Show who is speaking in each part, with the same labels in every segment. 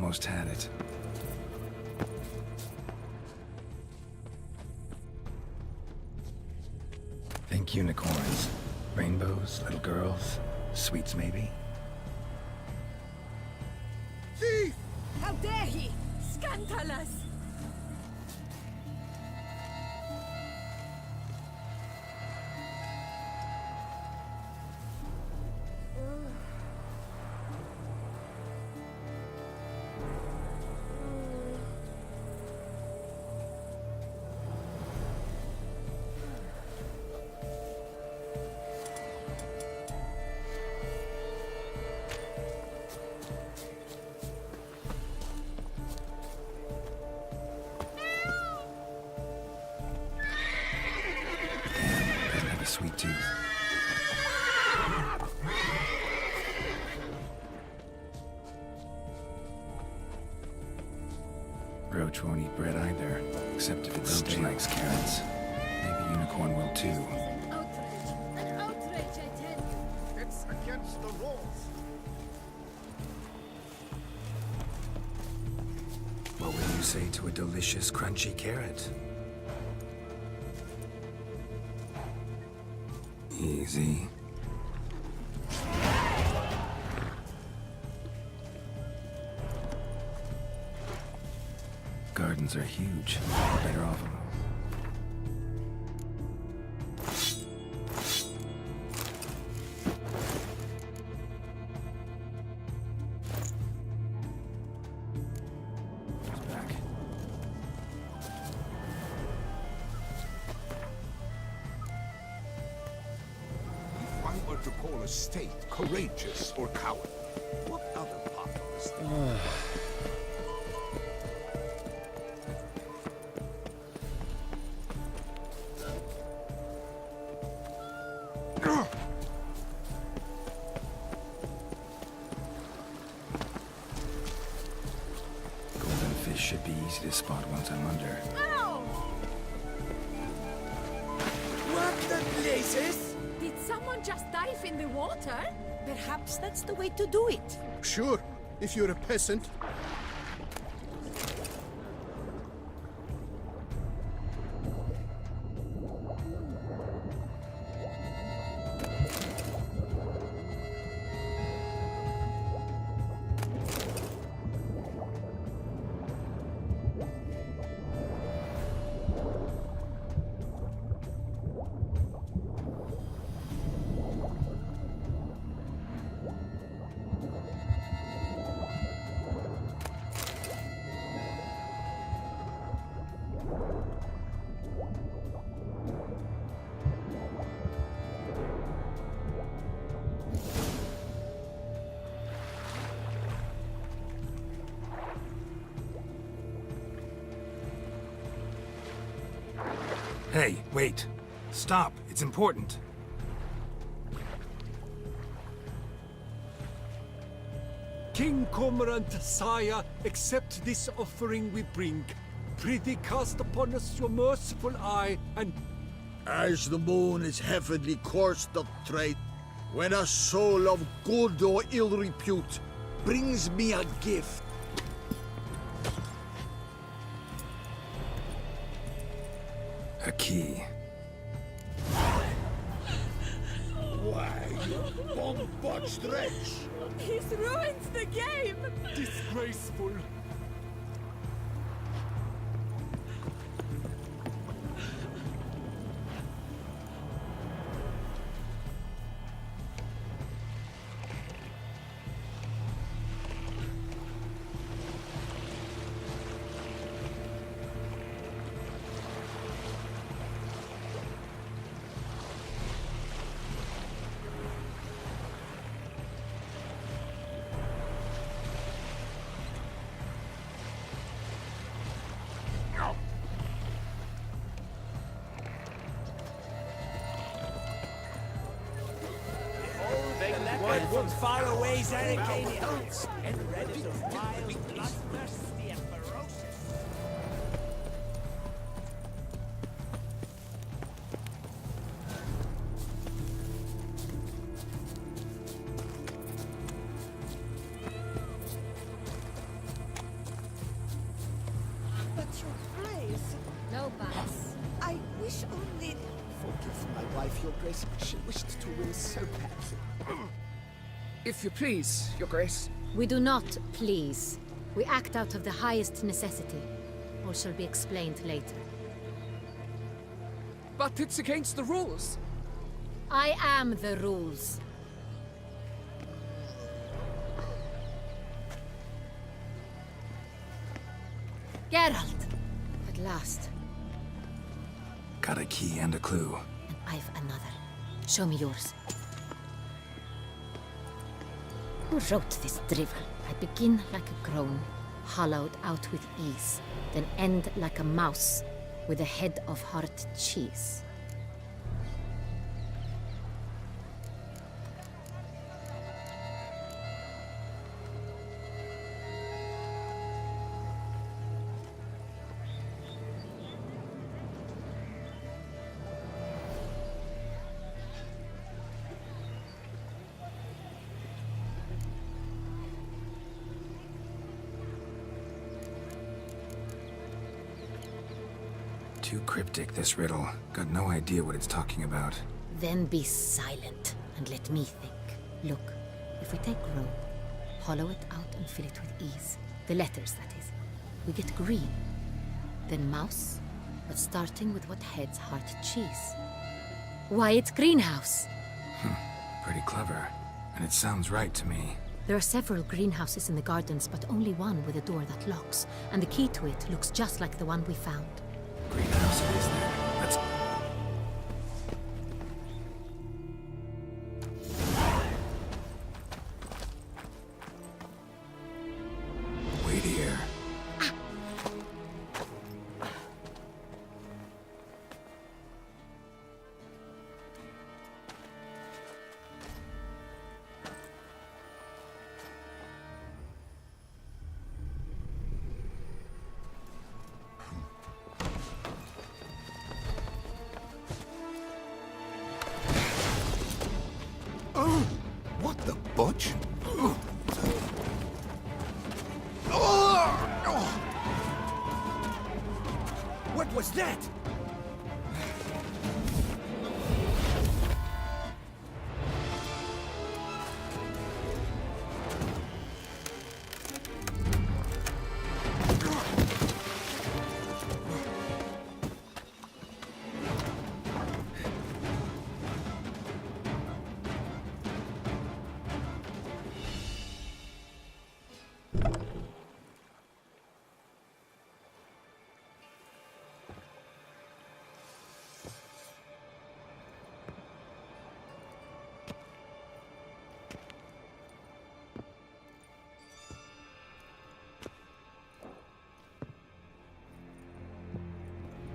Speaker 1: almost had it. Think unicorns. Rainbows, little girls, sweets maybe?
Speaker 2: Thief!
Speaker 3: How dare he! Scandalous!
Speaker 1: Doesn't have a sweet tooth. Roach won't eat bread either, except if it still likes carrots. Maybe unicorn will too.
Speaker 3: An outrage! An outrage, I tell you!
Speaker 2: It's against the rules.
Speaker 1: What would you say to a delicious, crunchy carrot? Easy. Gardens are huge. Better off them. Back.
Speaker 2: If one were to call a state courageous or coward, what other part of the state?
Speaker 1: Golden fish should be easy to spot once I'm under.
Speaker 3: Ow!
Speaker 4: What the blazes?
Speaker 3: Did someone just dive in the water?
Speaker 4: Perhaps that's the way to do it.
Speaker 2: Sure, if you're a peasant.
Speaker 1: Hey, wait. Stop. It's important.
Speaker 5: King Cormorant, sire, accept this offering we bring. Prithee cast upon us your merciful eye, and
Speaker 6: As the moon is heavenly coursed of trade, when a soul of good or ill repute brings me a gift,
Speaker 1: A key.
Speaker 6: why, you bomb-botched wretch!
Speaker 3: He's ruined the game!
Speaker 5: disgraceful.
Speaker 4: One from faraway's Arcania, and red is of wild, bloodthirsty, and ferocious.
Speaker 7: wish only... Forgive my wife, Your Grace. She wished to win so badly.
Speaker 8: If you please, Your Grace.
Speaker 3: We do not please. We act out of the highest necessity. All shall be explained later.
Speaker 8: But it's against the rules.
Speaker 3: I am the rules. Geralt! At last.
Speaker 1: Got a key and a clue.
Speaker 3: And I've another. Show me yours. Who wrote this drivel? I begin like a groan, hollowed out with ease, then end like a mouse, with a head of hard cheese.
Speaker 1: Too cryptic, this riddle. Got no idea what it's talking about.
Speaker 3: Then be silent and let me think. Look, if we take rope, hollow it out and fill it with ease. The letters, that is. We get green. Then mouse, but starting with what heads heart cheese. Why, it's greenhouse.
Speaker 1: Pretty clever. And it sounds right to me.
Speaker 3: There are several greenhouses in the gardens, but only one with a door that locks. And the key to it looks just like the one we found.
Speaker 1: Greenhouse it is there. Let's... Wait here.
Speaker 2: What the butch?
Speaker 4: What was that?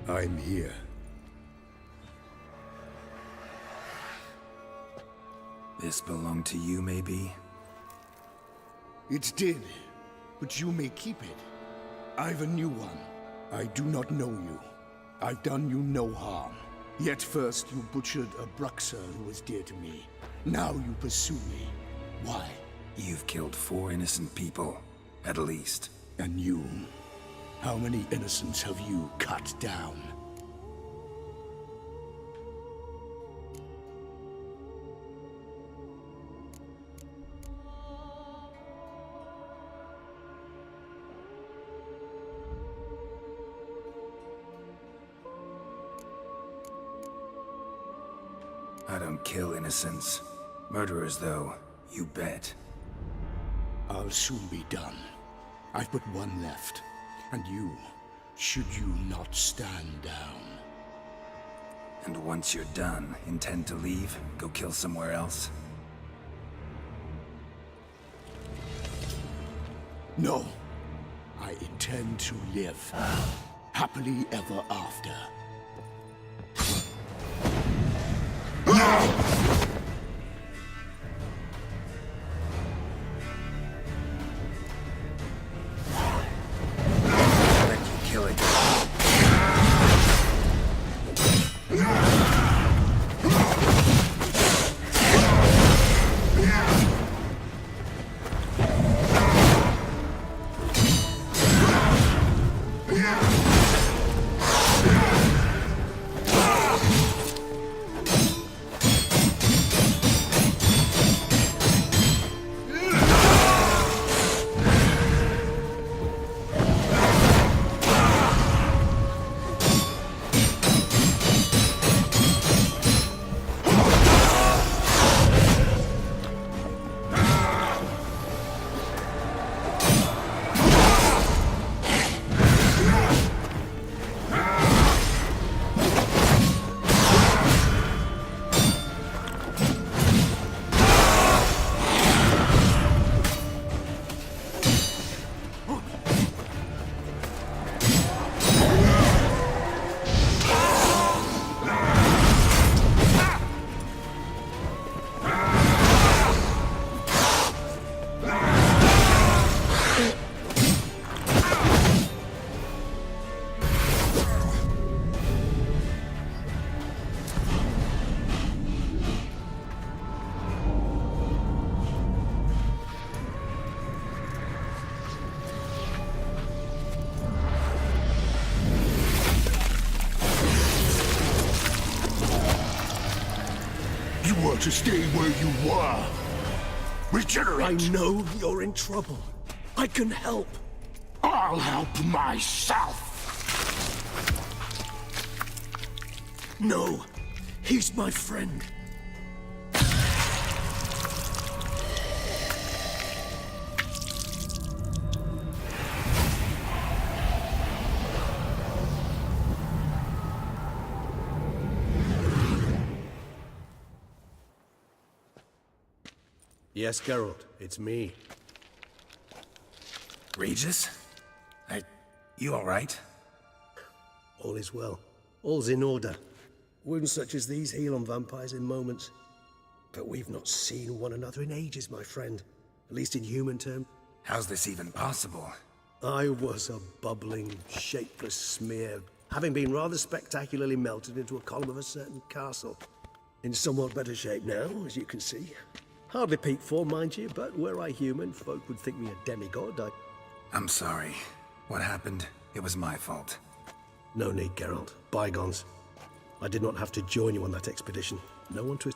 Speaker 5: I'm here.
Speaker 1: This belonged to you, maybe?
Speaker 2: It did, but you may keep it. I've a new one. I do not know you. I've done you no harm. Yet first you butchered a Bruxer who was dear to me. Now you pursue me. Why?
Speaker 1: You've killed 4 innocent people, at least.
Speaker 2: And you? How many innocents have you cut down?
Speaker 1: I don't kill innocents. Murderers, though, you bet.
Speaker 2: I'll soon be done. I've but one left. And you, should you not stand down?
Speaker 1: And once you're done, intend to leave? Go kill somewhere else?
Speaker 2: No. I intend to live. Happily ever after.
Speaker 1: Let you kill it.
Speaker 2: You were to stay where you were. Regenerate!
Speaker 7: I know you're in trouble. I can help.
Speaker 2: I'll help myself!
Speaker 7: No, he's my friend.
Speaker 9: Yes, Geralt, it's me.
Speaker 1: Regis? You alright?
Speaker 9: All is well. All's in order. Wounds such as these heal on vampires in moments. But we've not seen one another in ages, my friend. At least in human terms.
Speaker 1: How's this even possible?
Speaker 9: I was a bubbling, shapeless smear, having been rather spectacularly melted into a column of a certain castle. In somewhat better shape now, as you can see. Hardly peak form, mind you, but were I human, folk would think me a demigod.
Speaker 1: I'm sorry. What happened? It was my fault.
Speaker 9: No need, Geralt. Bygones. I did not have to join you on that expedition. No one to...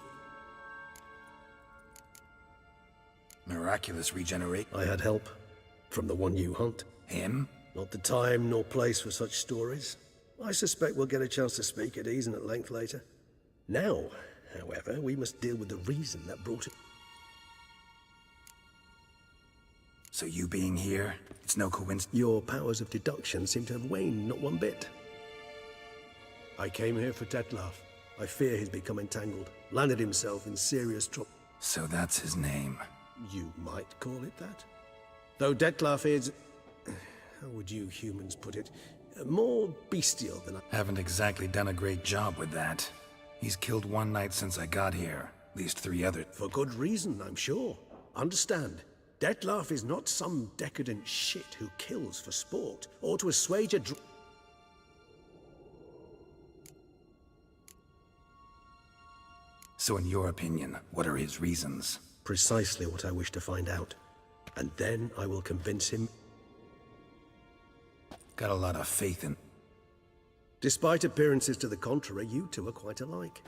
Speaker 1: Miraculous regenerate.
Speaker 9: I had help. From the one you hunt.
Speaker 1: Him?
Speaker 9: Not the time nor place for such stories. I suspect we'll get a chance to speak at ease and at length later. Now, however, we must deal with the reason that brought it.
Speaker 1: So you being here, it's no coincidence.
Speaker 9: Your powers of deduction seem to have waned not one bit. I came here for Detlef. I fear he's become entangled, landed himself in serious trouble.
Speaker 1: So that's his name.
Speaker 9: You might call it that. Though Detlef is... how would you humans put it? More bestial than I...
Speaker 1: Haven't exactly done a great job with that. He's killed one knight since I got here. At least 3 others.
Speaker 9: For good reason, I'm sure. Understand, Detlef is not some decadent shit who kills for sport, or to assuage a
Speaker 1: So in your opinion, what are his reasons?
Speaker 9: Precisely what I wish to find out. And then I will convince him.
Speaker 1: Got a lot of faith in...
Speaker 9: Despite appearances to the contrary, you two are quite alike.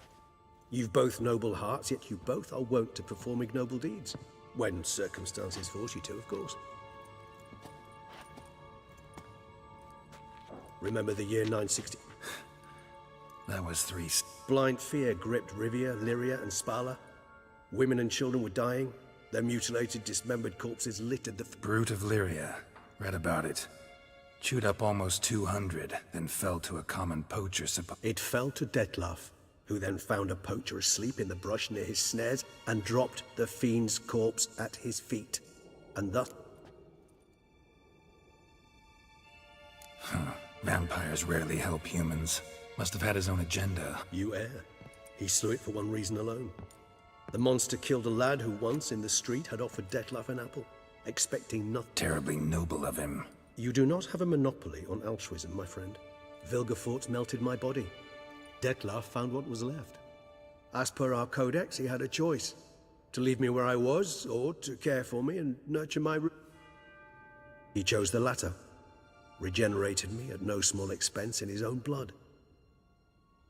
Speaker 9: You've both noble hearts, yet you both are wont to perform ignoble deeds. When circumstances force you to, of course. Remember the year 960?
Speaker 1: That was 3...
Speaker 9: Blind fear gripped Rivia, Lyria, and Spala. Women and children were dying. Their mutilated, dismembered corpses littered the...
Speaker 1: Brute of Lyria. Read about it. Chewed up almost 200, then fell to a common poacher.
Speaker 9: It fell to Detlef, who then found a poacher asleep in the brush near his snares and dropped the fiend's corpse at his feet. And thus...
Speaker 1: Vampires rarely help humans. Must have had his own agenda.
Speaker 9: You err. He slew it for one reason alone. The monster killed a lad who once in the street had offered Detlef an apple, expecting nothing.
Speaker 1: Terribly noble of him.
Speaker 9: You do not have a monopoly on altruism, my friend. Vilgefortz melted my body. Detlef found what was left. As per our codex, he had a choice. To leave me where I was, or to care for me and nurture my... He chose the latter. Regenerated me at no small expense in his own blood.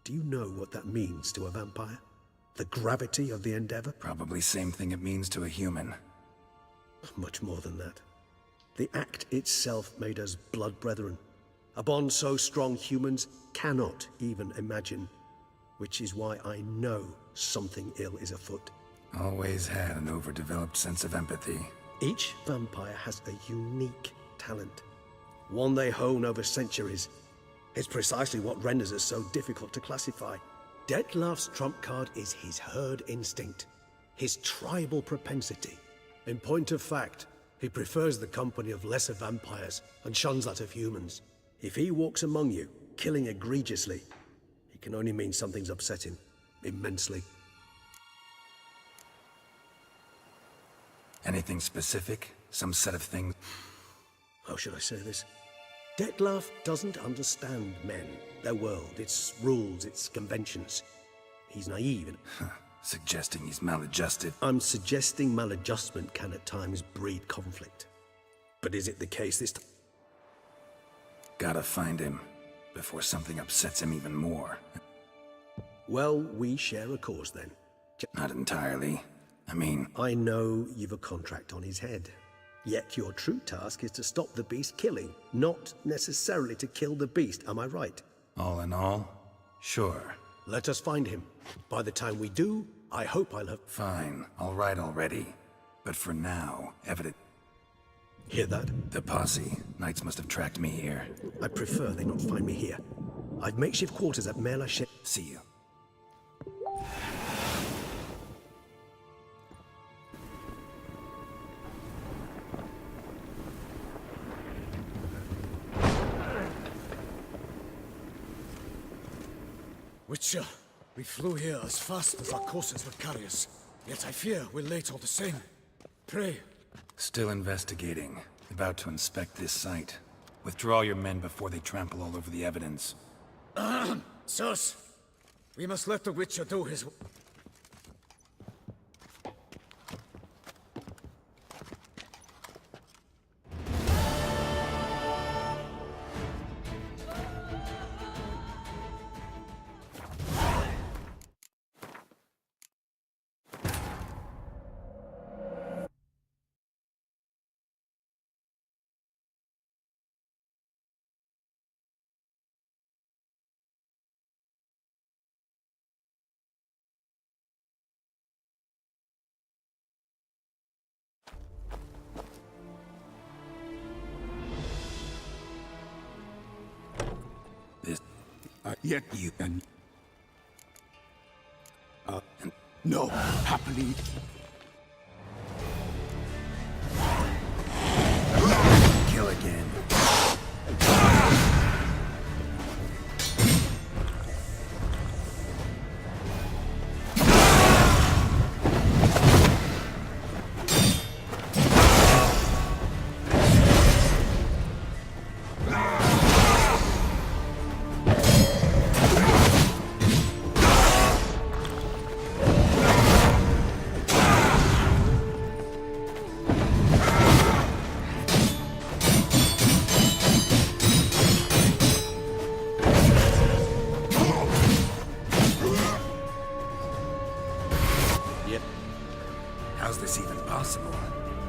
Speaker 9: Do you know what that means to a vampire? The gravity of the endeavor?
Speaker 1: Probably same thing it means to a human.
Speaker 9: Much more than that. The act itself made us blood brethren. A bond so strong humans cannot even imagine. Which is why I know something ill is afoot.
Speaker 1: Always had an overdeveloped sense of empathy.
Speaker 9: Each vampire has a unique talent. One they hone over centuries. It's precisely what renders us so difficult to classify. Detlef's trump card is his herd instinct, his tribal propensity. In point of fact, he prefers the company of lesser vampires and shuns that of humans. If he walks among you, killing egregiously, it can only mean something's upset him, immensely.
Speaker 1: Anything specific? Some set of things?
Speaker 9: How should I say this? Detlef doesn't understand men, their world, its rules, its conventions. He's naive and...
Speaker 1: Suggesting he's maladjusted.
Speaker 9: I'm suggesting maladjustment can at times breed conflict. But is it the case this time?
Speaker 1: Gotta find him, before something upsets him even more.
Speaker 9: Well, we share a cause then.
Speaker 1: Not entirely. I mean,
Speaker 9: I know you've a contract on his head. Yet your true task is to stop the beast killing, not necessarily to kill the beast, am I right?
Speaker 1: all in all, sure.
Speaker 9: Let us find him. By the time we do, I hope I'll have...
Speaker 1: Fine, all right already. But for now, evident...
Speaker 9: Hear that?
Speaker 1: The posse. Knights must have tracked me here.
Speaker 9: I prefer they not find me here. I've makeshift quarters at Mère Lachaise.
Speaker 1: See you.
Speaker 6: Witcher, we flew here as fast as our courses would carry us. Yet I fear we're late all the same. Pray.
Speaker 1: Still investigating. About to inspect this site. Withdraw your men before they trample all over the evidence.
Speaker 6: Sirs, we must let the Witcher do his...
Speaker 1: This...
Speaker 2: Yet you can... No, happily...
Speaker 1: Kill again. How's this even possible?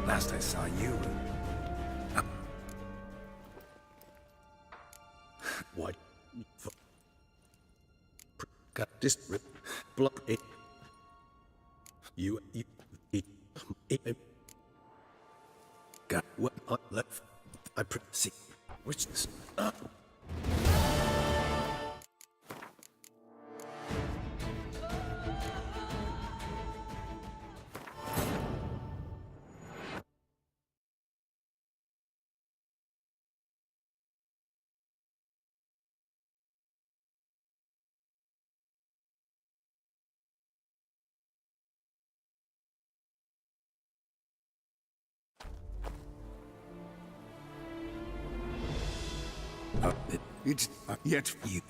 Speaker 1: Last I saw you...
Speaker 9: What?
Speaker 1: Got...
Speaker 9: This... Block it. You...
Speaker 1: Got...
Speaker 9: What? Left. I...
Speaker 1: See...
Speaker 6: Which...
Speaker 2: It's... yet you...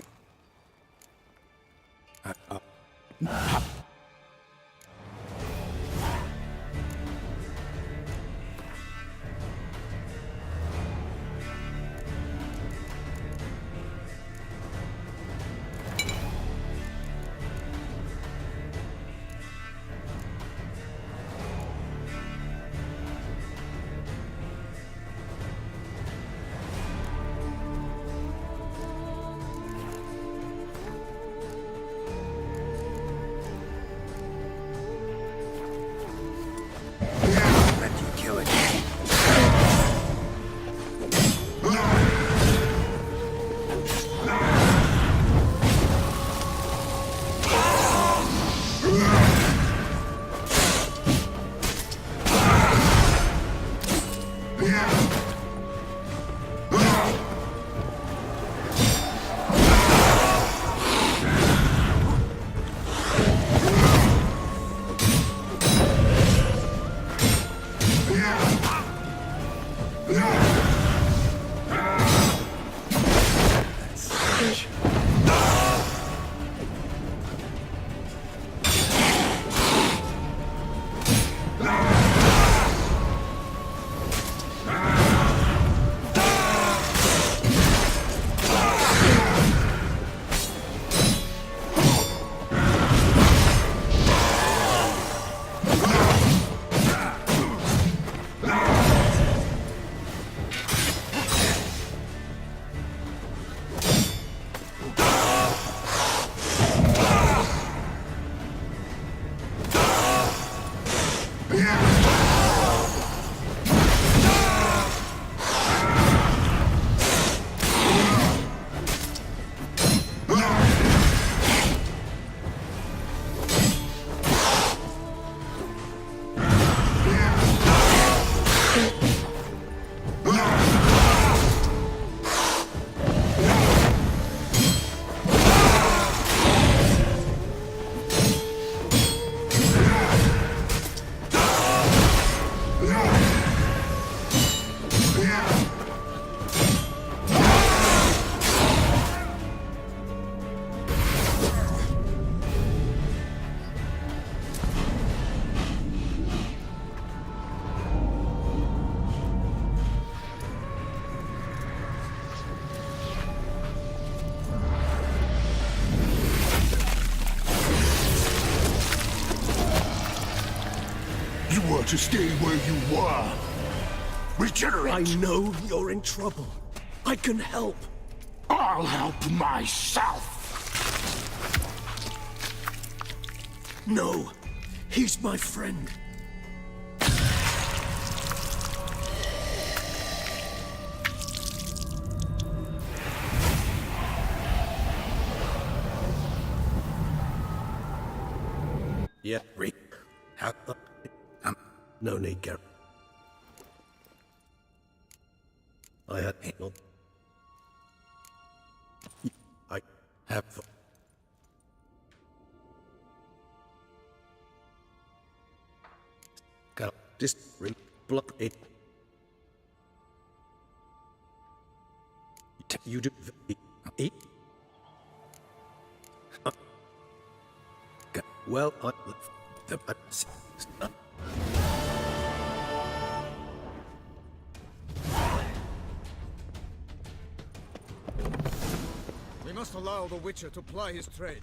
Speaker 2: were to stay where you were. Regenerate!
Speaker 9: I know you're in trouble. I can help.
Speaker 2: I'll help myself!
Speaker 9: No, he's my friend. Yeah, Rick. No need, Garrett. I had no. I have. Got this ring block it. You do it. Well,
Speaker 6: We must allow the Witcher to ply his trade.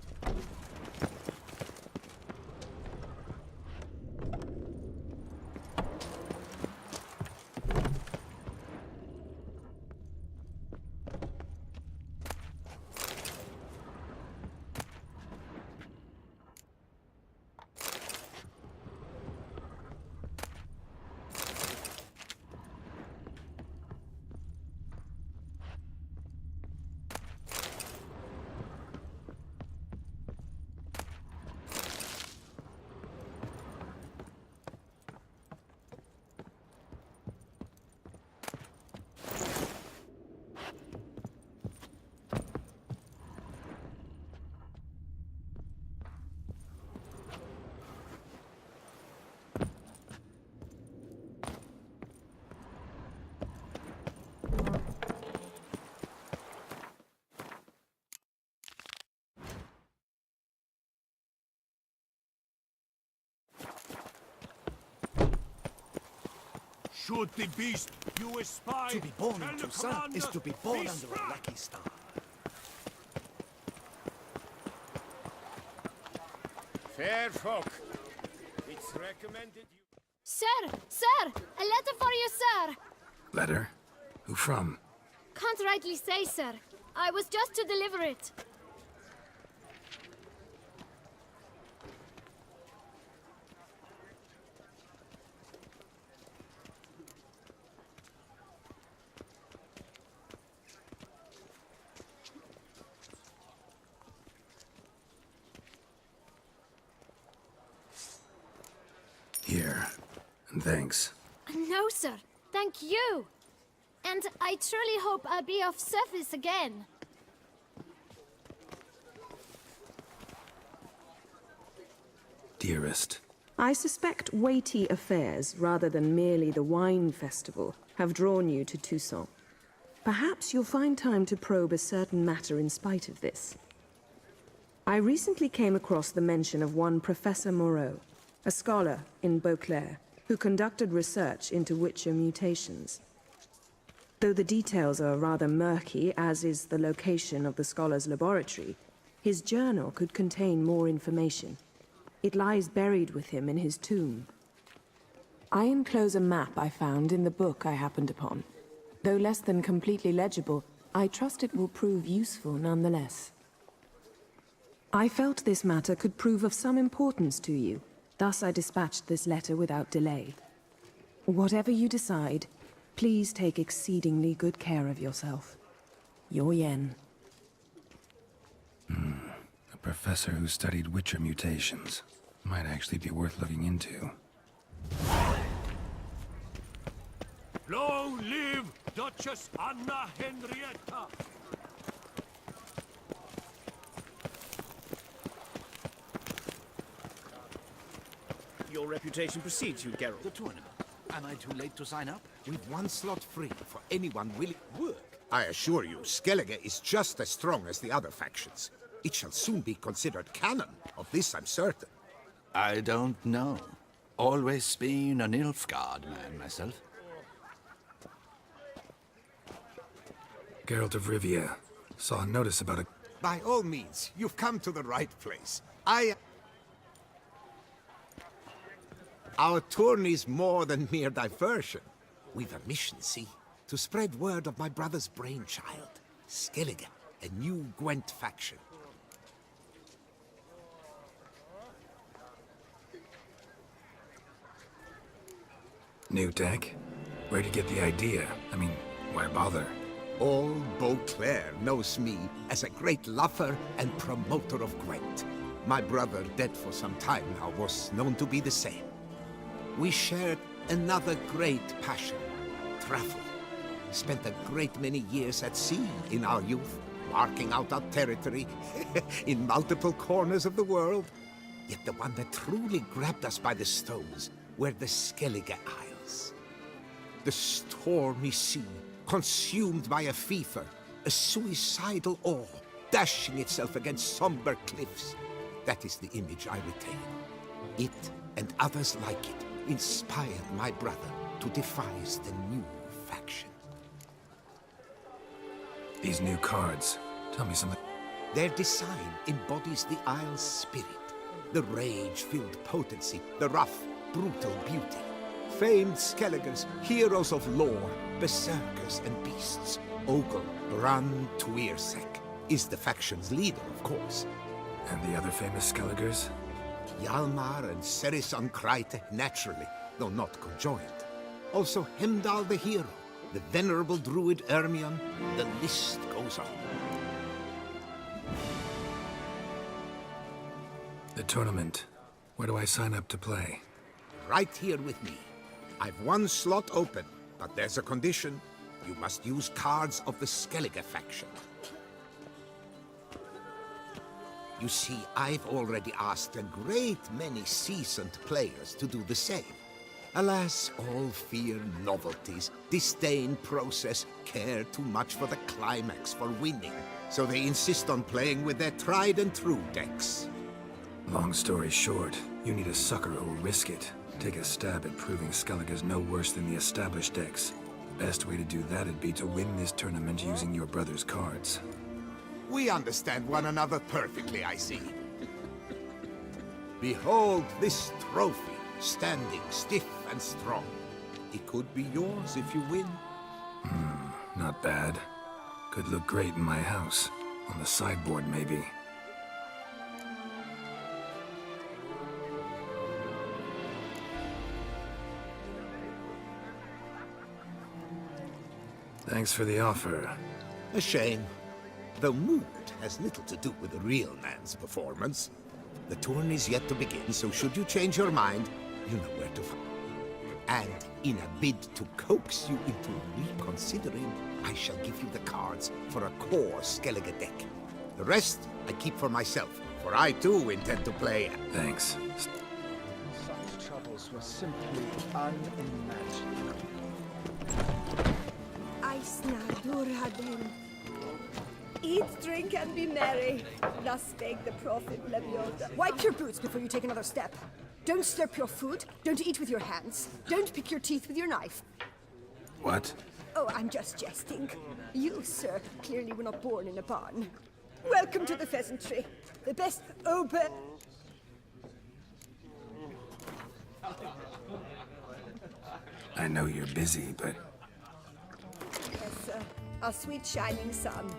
Speaker 5: Should the beast you espy
Speaker 7: To be born
Speaker 5: tell
Speaker 7: into
Speaker 5: the
Speaker 7: sun is
Speaker 5: commander,
Speaker 7: to be born
Speaker 5: be
Speaker 7: under a
Speaker 5: struck.
Speaker 7: lucky star.
Speaker 4: Fair folk. It's recommended you...
Speaker 10: Sir! Sir! A letter for you, sir!
Speaker 1: Letter? Who from?
Speaker 10: Can't rightly say, sir. I was just to deliver it.
Speaker 1: Here. And thanks.
Speaker 10: No, sir. Thank you. And I truly hope I'll be of service again.
Speaker 1: Dearest.
Speaker 11: I suspect weighty affairs, rather than merely the wine festival, have drawn you to Toussaint. Perhaps you'll find time to probe a certain matter in spite of this. I recently came across the mention of one Professor Moreau, a scholar in Beauclair, who conducted research into Witcher mutations. Though the details are rather murky, as is the location of the scholar's laboratory, his journal could contain more information. It lies buried with him in his tomb. I enclose a map I found in the book I happened upon. Though less than completely legible, I trust it will prove useful nonetheless. I felt this matter could prove of some importance to you. Thus I dispatched this letter without delay. Whatever you decide, please take exceedingly good care of yourself. Your Yen.
Speaker 1: A professor who studied Witcher mutations. Might actually be worth looking into.
Speaker 5: Long live Duchess Anna Henrietta!
Speaker 7: Your reputation precedes you, Geralt.
Speaker 12: The tournament. Am I too late to sign up? We've one slot free for anyone willing to work. I assure you, Skellige is just as strong as the other factions. It shall soon be considered canon. Of this I'm certain. I don't know. Always been a Nilfgaard man myself.
Speaker 1: Geralt of Rivia. Saw a notice about a...
Speaker 12: By all means, you've come to the right place. Our tourney's more than mere diversion. We've a mission, see? To spread word of my brother's brainchild, Skellige, a new Gwent faction.
Speaker 1: New deck? Where'd you get the idea? I mean, why bother?
Speaker 12: All Beauclair knows me as a great lover and promoter of Gwent. My brother, dead for some time now, was known to be the same. We shared another great passion, travel. Spent a great many years at sea in our youth, marking out our territory in multiple corners of the world. Yet the one that truly grabbed us by the stones were the Skellige Isles. The stormy sea, consumed by a fever, a suicidal awe, dashing itself against somber cliffs. That is the image I retain. It, and others like it, inspired my brother to devise the new faction.
Speaker 1: These new cards, tell me something.
Speaker 12: Their design embodies the Isle's spirit. The rage-filled potency, the rough, brutal beauty. Famed Skelligers, heroes of lore, berserkers and beasts. Ogle Ran Tuirsek is the faction's leader, of course.
Speaker 1: And the other famous Skelligers?
Speaker 12: Hjalmar and Serisan Kreite, naturally, though not conjoined. Also Hemdal the hero, the venerable druid Ermion, the list goes on.
Speaker 1: The tournament. Where do I sign up to play?
Speaker 12: Right here with me. I've one slot open, but there's a condition. You must use cards of the Skellige faction. You see, I've already asked a great many seasoned players to do the same. Alas, all fear novelties, disdain process, care too much for the climax, for winning. So they insist on playing with their tried and true decks.
Speaker 1: Long story short, you need a sucker who'll risk it. Take a stab at proving Skellige's no worse than the established decks. Best way to do that'd be to win this tournament using your brother's cards.
Speaker 12: We understand one another perfectly, I see. Behold this trophy, standing stiff and strong. It could be yours if you win.
Speaker 1: Not bad. Could look great in my house. On the sideboard, maybe. Thanks for the offer.
Speaker 12: A shame. Though mood has little to do with a real man's performance. The tourney's yet to begin, so should you change your mind, you know where to find. And in a bid to coax you into reconsidering, I shall give you the cards for a core Skellige deck. The rest I keep for myself, for I too intend to play.
Speaker 1: Thanks.
Speaker 7: Such troubles were simply unimaginable.
Speaker 13: Eat, drink, and be merry. Thus spake the prophet Lebioda. Wipe your boots before you take another step. Don't slurp your food. Don't eat with your hands. Don't pick your teeth with your knife.
Speaker 1: What?
Speaker 13: Oh, I'm just jesting. You, sir, clearly were not born in a barn. Welcome to the pheasantry. The best open...
Speaker 1: I know you're busy, but...
Speaker 13: Yes, sir. Our sweet shining sun.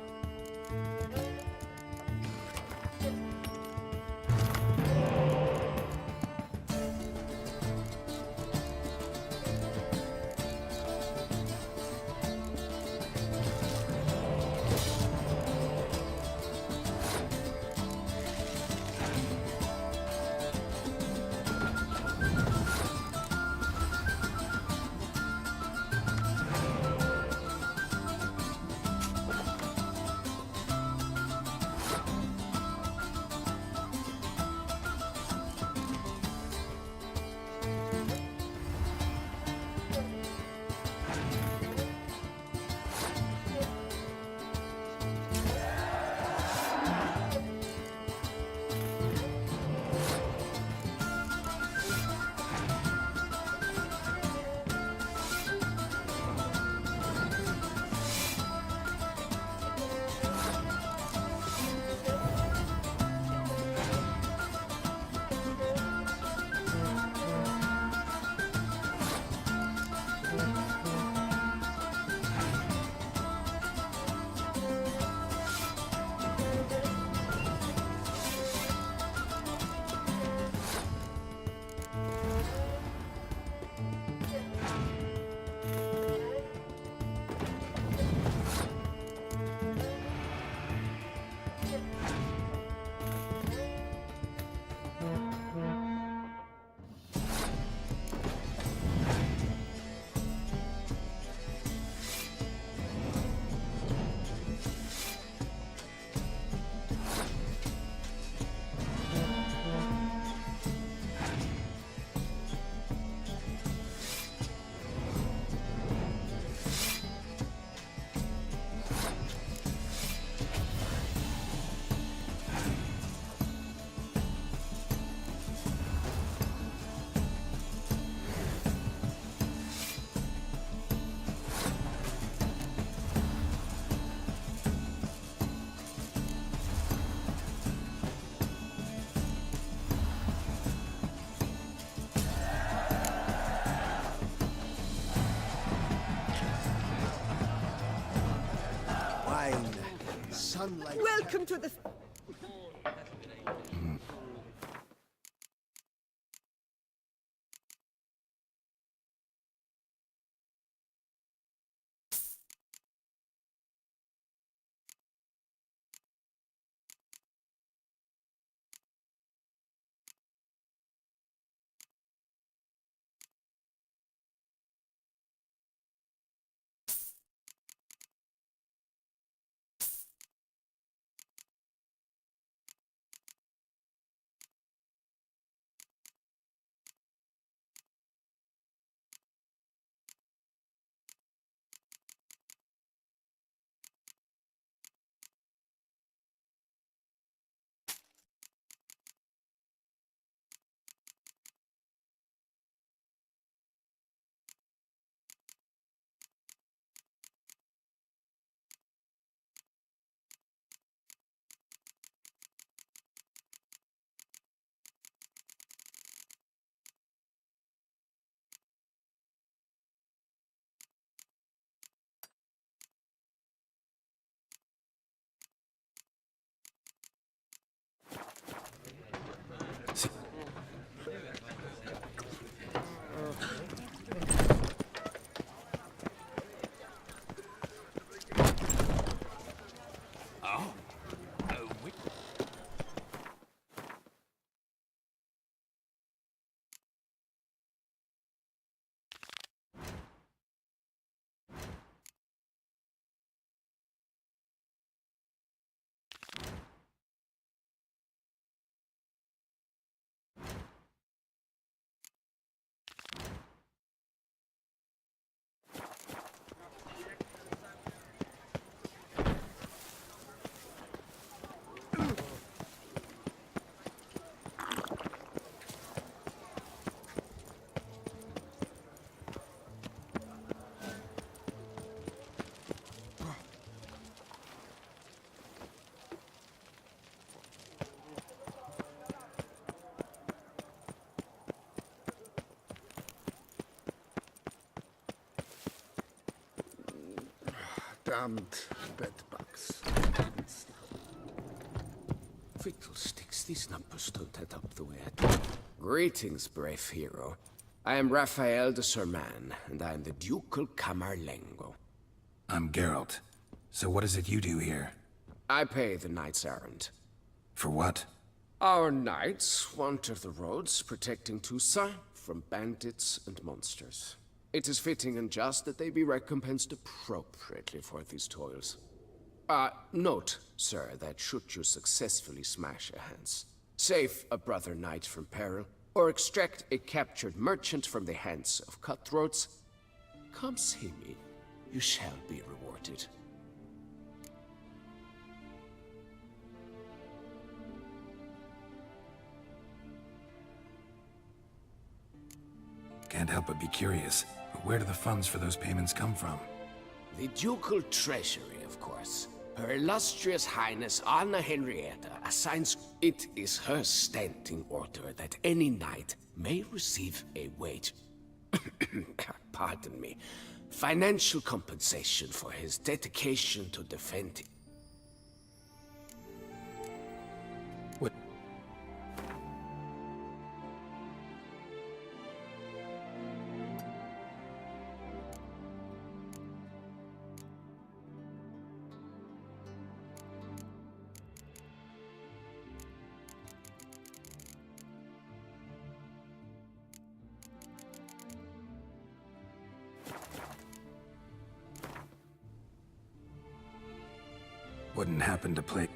Speaker 7: unlike...
Speaker 13: Welcome to the...
Speaker 12: Damned bedbugs. Fiddlesticks, these numbers don't add up the way I thought.
Speaker 14: Greetings, brave hero. I am Raphael de Serman, and I am the Ducal Camarlengo.
Speaker 1: I'm Geralt. So what is it you do here?
Speaker 14: I pay the knight's errand.
Speaker 1: For what?
Speaker 14: Our knights wander the roads, protecting Toussaint from bandits and monsters. It is fitting and just that they be recompensed appropriately for these toils. Note, sir, that should you successfully smash a Hans, save a brother knight from peril, or extract a captured merchant from the hands of cutthroats, come see me. You shall be rewarded.
Speaker 1: Can't help but be curious. But where do the funds for those payments come from?
Speaker 14: The ducal treasury, of course. Her illustrious highness Anna Henrietta assigns it is her standing order that any knight may receive a wage. Pardon me. Financial compensation for his dedication to defend.
Speaker 1: What? Wouldn't happen to play.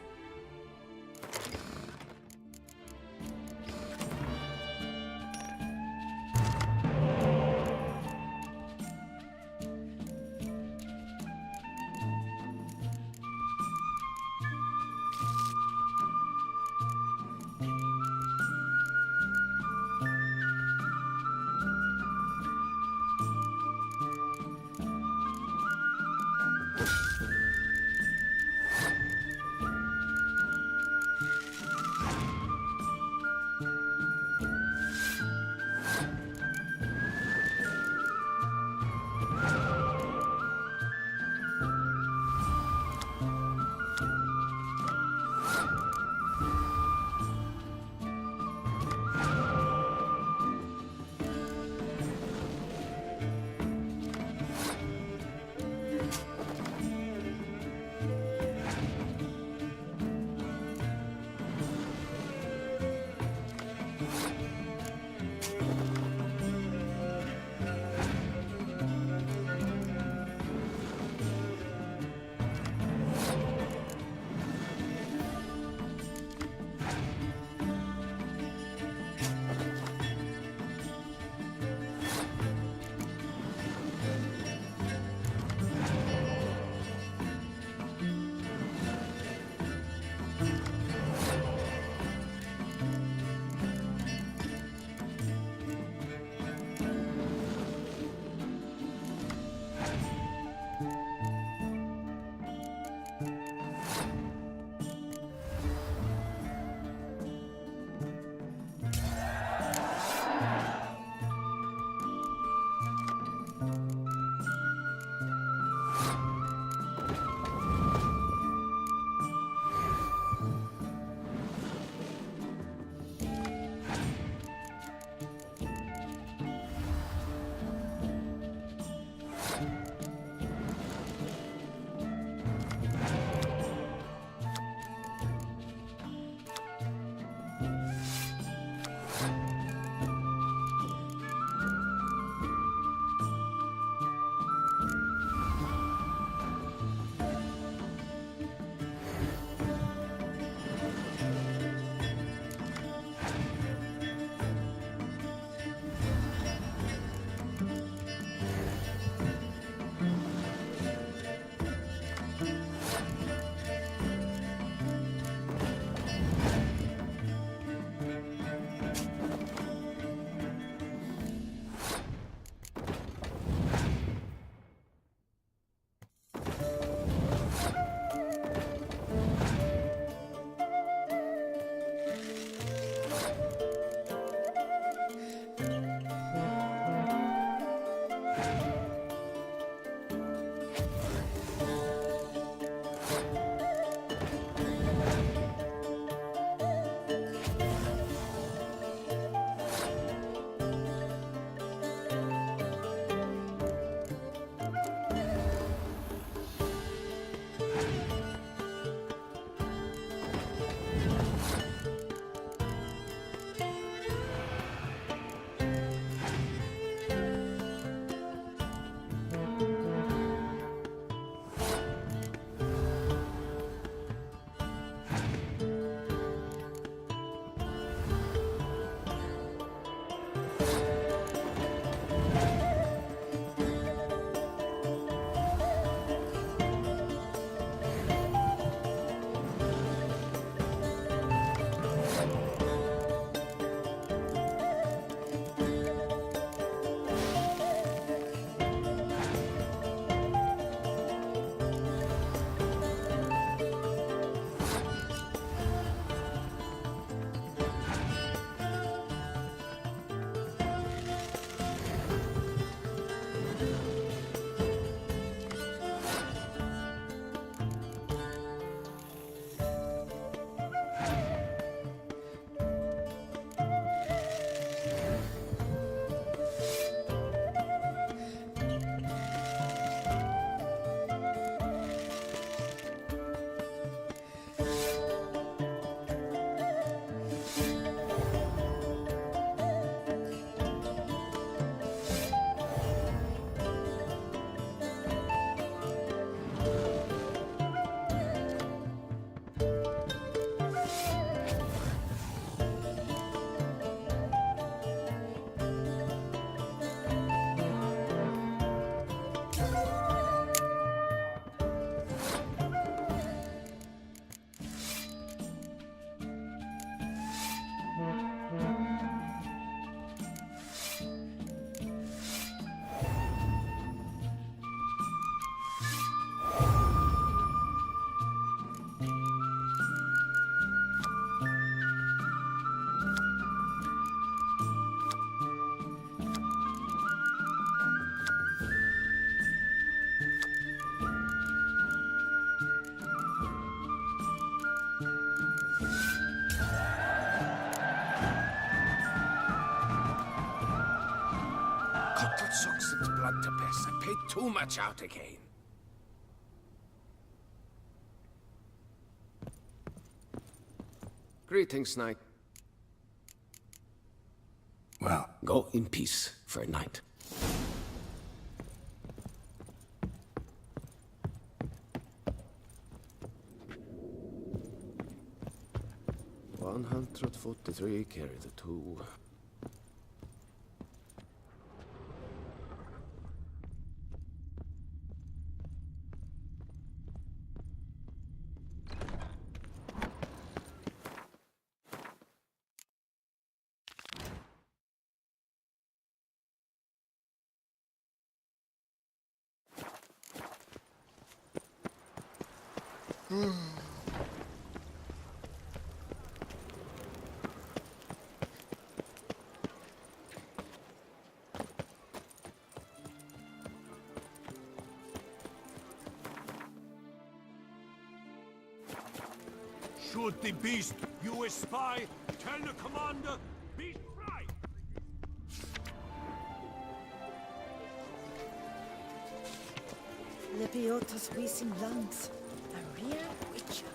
Speaker 14: paid too much out again. Greetings, knight.
Speaker 1: Well,
Speaker 14: go in peace for a night. $143, carry the 2.
Speaker 5: Should the beast you espy tell the commander, beast fly!
Speaker 15: Lepiotus Weasing Lungs, a real witcher.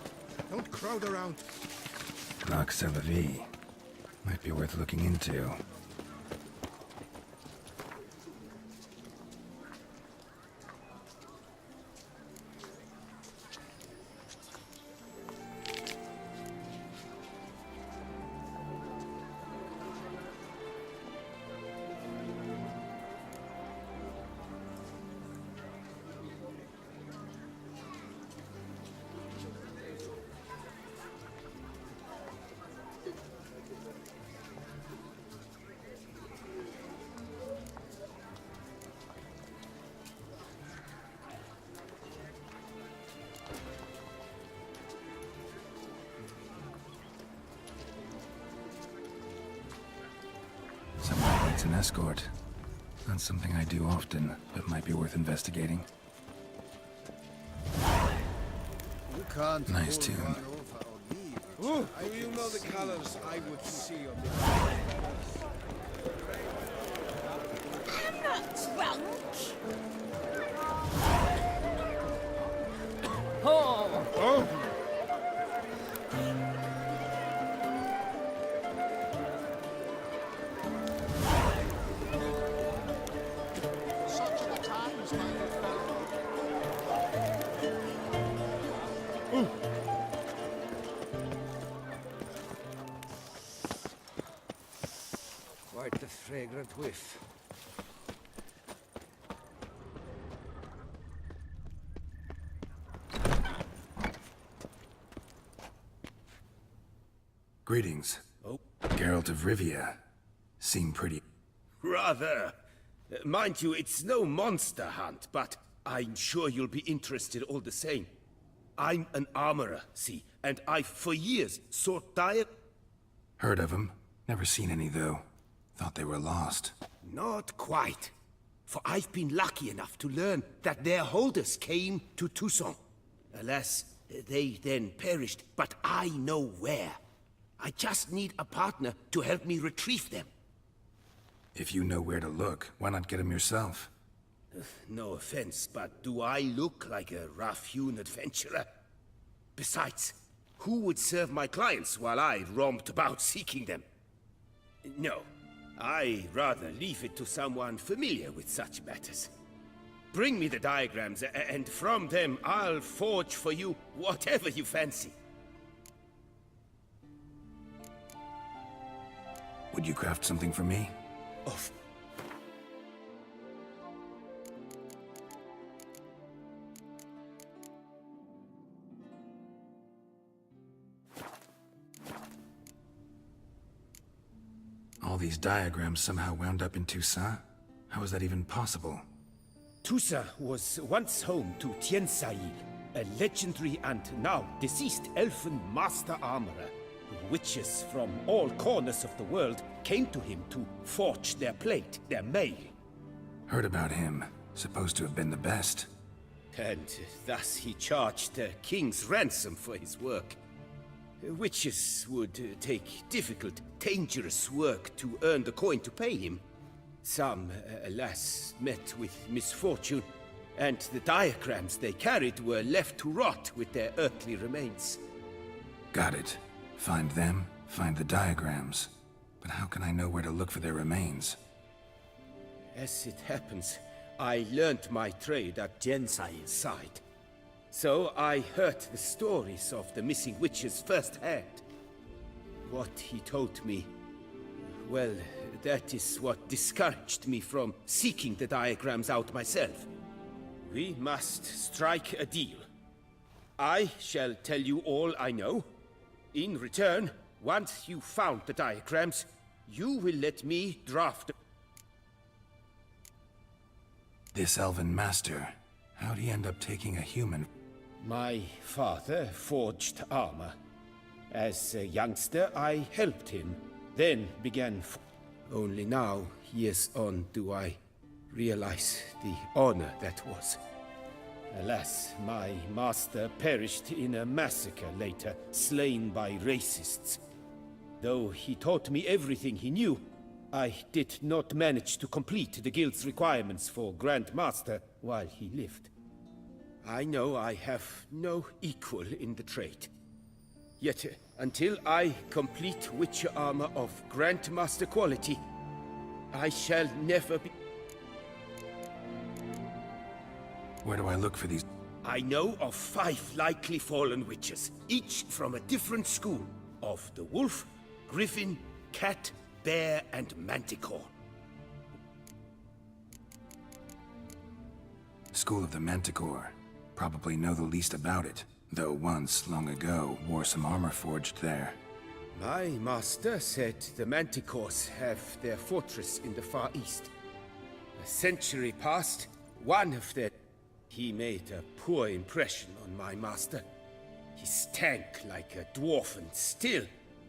Speaker 12: Don't crowd around.
Speaker 1: Nox a la vie. Might be worth looking into. It's an escort. Not something I do often, but might be worth investigating.
Speaker 12: You can't
Speaker 1: nice tune.
Speaker 12: Do you know the colors I would see on the...
Speaker 15: I'm not drunk!
Speaker 12: Oh!
Speaker 4: Quite the fragrant whiff.
Speaker 1: Greetings.
Speaker 16: Oh.
Speaker 1: Geralt of Rivia. Seem pretty...
Speaker 16: Rather. Mind you, it's no monster hunt, but I'm sure you'll be interested all the same. I'm an armorer, see, and I've for years sought dire...
Speaker 1: Heard of them. Never seen any, though. Thought they were lost.
Speaker 16: Not quite. For I've been lucky enough to learn that their holders came to Toussaint. Alas, they then perished, but I know where. I just need a partner to help me retrieve them.
Speaker 1: If you know where to look, why not get them yourself?
Speaker 16: No offense, but do I look like a rough-hewn adventurer? Besides, who would serve my clients while I romped about seeking them? No, I rather leave it to someone familiar with such matters. Bring me the diagrams, and from them I'll forge for you whatever you fancy.
Speaker 1: Would you craft something for me?
Speaker 16: Of
Speaker 1: All these diagrams somehow wound up in Toussaint? How is that even possible?
Speaker 16: Toussaint was once home to Tiensail, a legendary and now deceased elfin master armorer. Witches from all corners of the world came to him to forge their plate, their mail.
Speaker 1: Heard about him. Supposed to have been the best.
Speaker 16: And thus he charged a king's ransom for his work. Witches would take difficult, dangerous work to earn the coin to pay him. Some, alas, met with misfortune, and the diagrams they carried were left to rot with their earthly remains.
Speaker 1: Got it. Find them, find the diagrams. But how can I know where to look for their remains?
Speaker 16: As it happens, I learned my trade at Jensail's side. So I heard the stories of the missing witches firsthand. What he told me, well, that is what discouraged me from seeking the diagrams out myself. We must strike a deal. I shall tell you all I know. In return, once you found the diagrams, you will let me draft.
Speaker 1: This elven master, how'd he end up taking a human?
Speaker 16: My father forged armor. As a youngster, I helped him, then began. Only now, years on, do I realize the honor that was. Alas, my master perished in a massacre later, slain by racists. Though he taught me everything he knew, I did not manage to complete the guild's requirements for Grand Master while he lived. I know I have no equal in the trade. Yet, until I complete Witcher armor of Grandmaster quality, I shall never be...
Speaker 1: Where do I look for these?
Speaker 16: I know of 5 likely fallen witches, each from a different school of the wolf, griffin, cat, bear, and manticore.
Speaker 1: School of the Manticore. Probably know the least about it, though once, long ago, wore some armor forged there.
Speaker 16: My master said the manticores have their fortress in the Far East. A century past, one of their... He made a poor impression on my master. He stank like a dwarven still,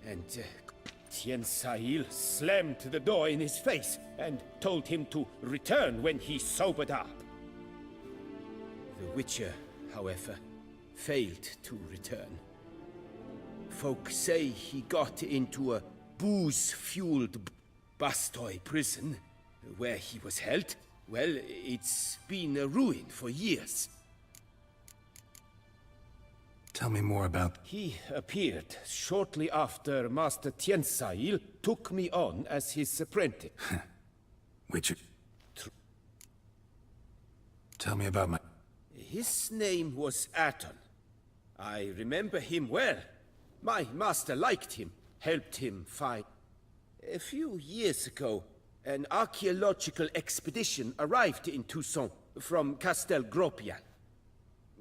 Speaker 16: and Tiensail slammed the door in his face and told him to return when he sobered up. The Witcher, however, failed to return. Folk say he got into a booze-fueled Bastoy prison, where he was held. Well, it's been a ruin for years.
Speaker 1: Tell me more about...
Speaker 16: He appeared shortly after Master Tiensail took me on as his apprentice.
Speaker 1: Witcher... Tell me about my...
Speaker 16: His name was Aton. I remember him well. My master liked him, helped him find... A few years ago, an archaeological expedition arrived in Toussaint from Castel Gropian.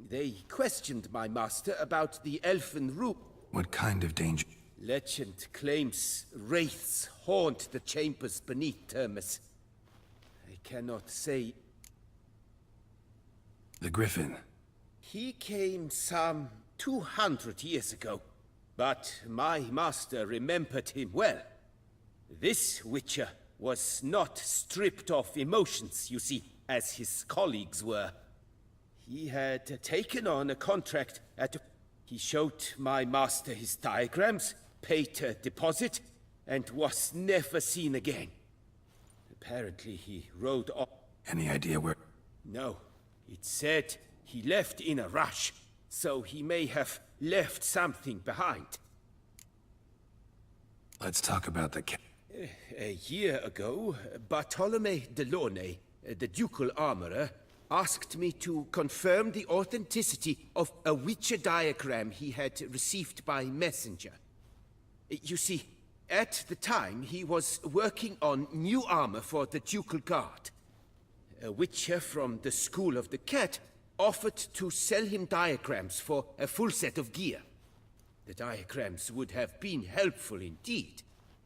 Speaker 16: They questioned my master about the elfin root.
Speaker 1: What kind of danger?
Speaker 16: Legend claims wraiths haunt the chambers beneath Termus. I cannot say...
Speaker 1: The Griffin.
Speaker 16: He came some 200 years ago, but my master remembered him well. This Witcher was not stripped of emotions, you see, as his colleagues were. He had taken on a contract at... He showed my master his diagrams, paid a deposit, and was never seen again. Apparently he rode off...
Speaker 1: Any idea where...
Speaker 16: No. It said he left in a rush, so he may have left something behind.
Speaker 1: Let's talk about the...
Speaker 16: A year ago, Bartolome Delaunay, the ducal armorer, asked me to confirm the authenticity of a Witcher diagram he had received by messenger. You see, at the time he was working on new armor for the ducal guard. A Witcher from the School of the Cat offered to sell him diagrams for a full set of gear. The diagrams would have been helpful indeed.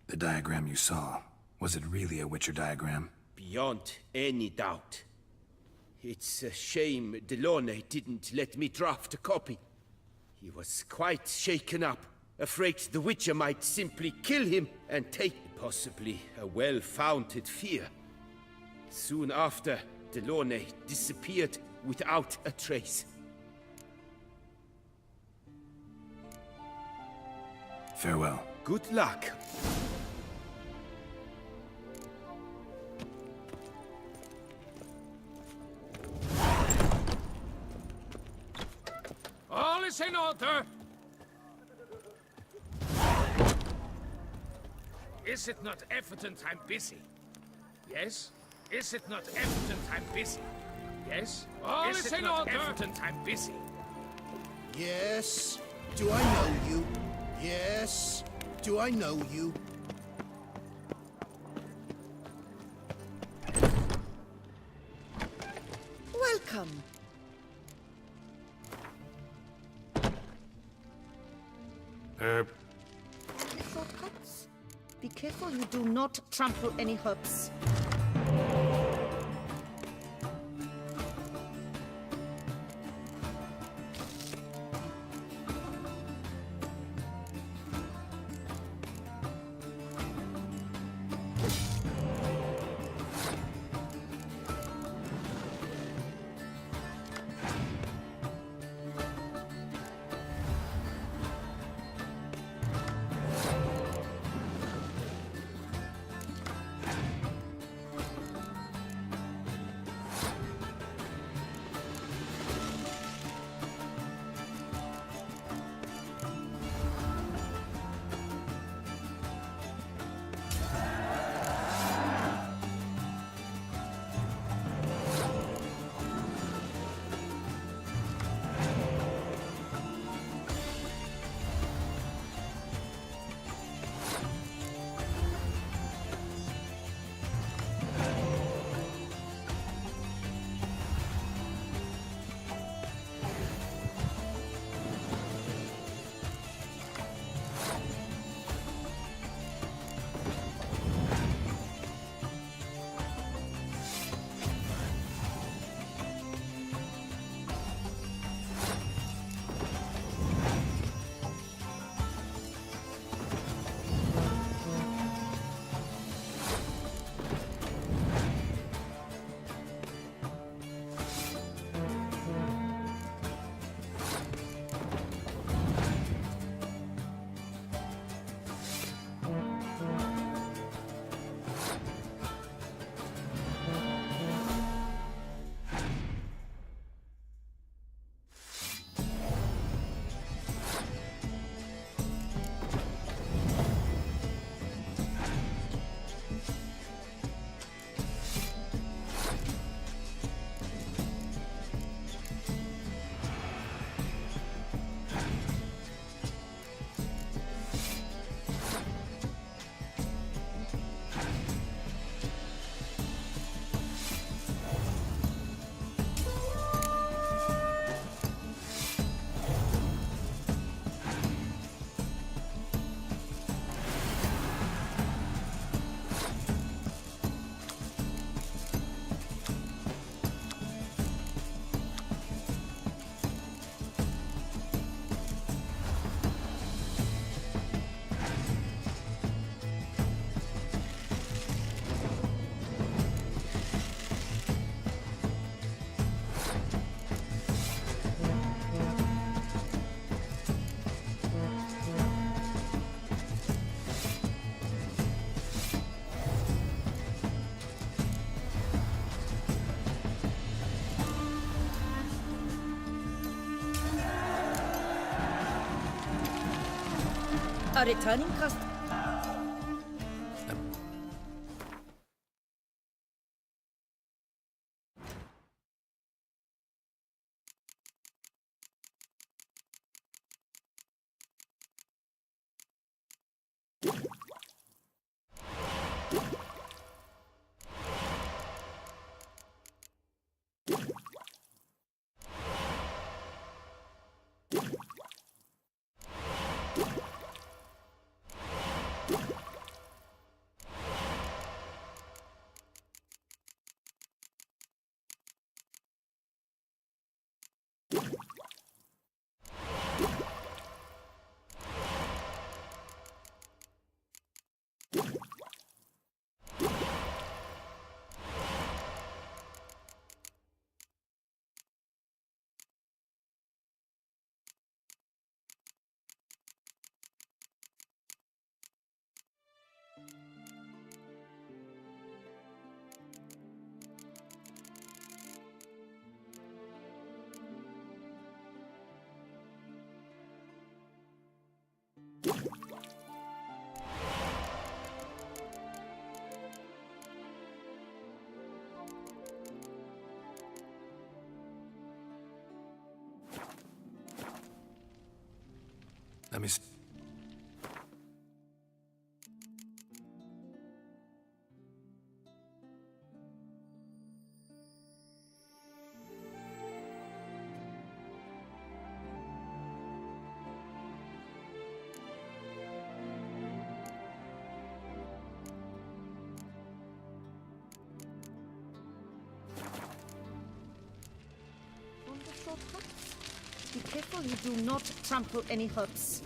Speaker 1: The diagram you saw, was it really a Witcher diagram?
Speaker 16: Beyond any doubt. It's a shame Delaunay didn't let me draft a copy. He was quite shaken up, afraid the Witcher might simply kill him and take possibly a well-founded fear. Soon after, Delaunay disappeared without a trace.
Speaker 1: Farewell.
Speaker 16: Good luck.
Speaker 4: is in order! Is it not evident I'm busy? Yes? Is it not evident I'm busy? Yes? All is in order! Evident I'm busy?
Speaker 6: Yes. Do I know you? Yes. Do I know you?
Speaker 15: Welcome. Shortcuts? Be careful you do not trample any herbs. A returning customer.
Speaker 1: Let me...
Speaker 15: Underthought huts? Be careful you do not trample any huts.